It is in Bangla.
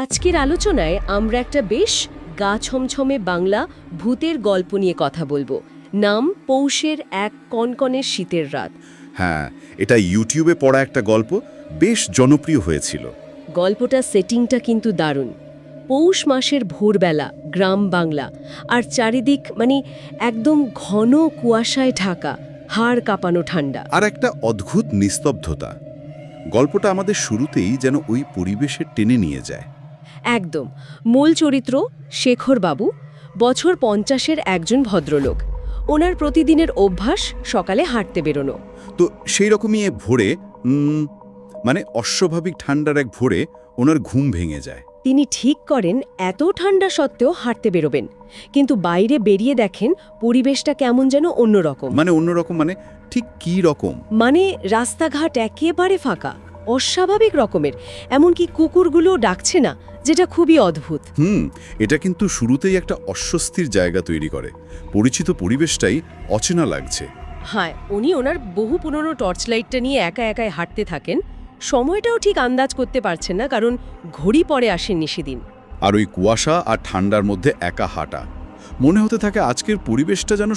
আজকের আলোচনায় আমরা একটা বেশ গা ছমছমে বাংলা ভূতের গল্প নিয়ে কথা বলবো। নাম পৌষের এক কনকনে শীতের রাত। হ্যাঁ, এটা ইউটিউবে পড়া একটা গল্প, বেশ জনপ্রিয় হয়েছিল। গল্পটা সেটিংটা কিন্তু দারুণ। পৌষ মাসের ভোরবেলা, গ্রাম বাংলা, আর চারিদিক একদম ঘন কুয়াশায় ঢাকা, হাড় কাঁপানো ঠান্ডা। আর একটা অদ্ভুত নিস্তব্ধতা। গল্পটা আমাদের শুরুতেই যেন ওই পরিবেশে টেনে নিয়ে যায়। একদম। মূল চরিত্র শেখর বাবু, বছর 50-এর একজন ভদ্রলোক। ওনার প্রতিদিনের অভ্যাস সকালে হাঁটতে বেরোনো। তো সেই রকমই ভোরে অস্বাভাবিক ঠান্ডার এক ভোরে ওনার ঘুম ভেঙে যায়। তিনি ঠিক করেন এত ঠান্ডা সত্ত্বেও হাঁটতে বেরোবেন, কিন্তু বাইরে বেরিয়ে দেখেন পরিবেশটা কেমন যেন অন্যরকম। অন্যরকম ঠিক কী রকম? রাস্তাঘাট একেবারে ফাঁকা, অস্বাভাবিক রকমের, এমনকি কুকুরগুলো ডাকছে না, যেটা খুবই অদ্ভুত। এটা কিন্তু শুরুতেই একটা অস্বস্তির জায়গা তৈরি করে। পরিচিত পরিবেশটাই অচেনা লাগছে। হ্যাঁ, উনি ওনার বহু পুরনো টর্চ লাইটটা নিয়ে একা একাই হাঁটতে থাকেন। সময়টাও ঠিক আন্দাজ করতে পারছেন না, কারণ ঘড়ি পরে আসেননি সেদিন। আর ওই কুয়াশা আর ঠান্ডার মধ্যে একা হাঁটা, মনে হতে থাকে আজকের পরিবেশটা যেন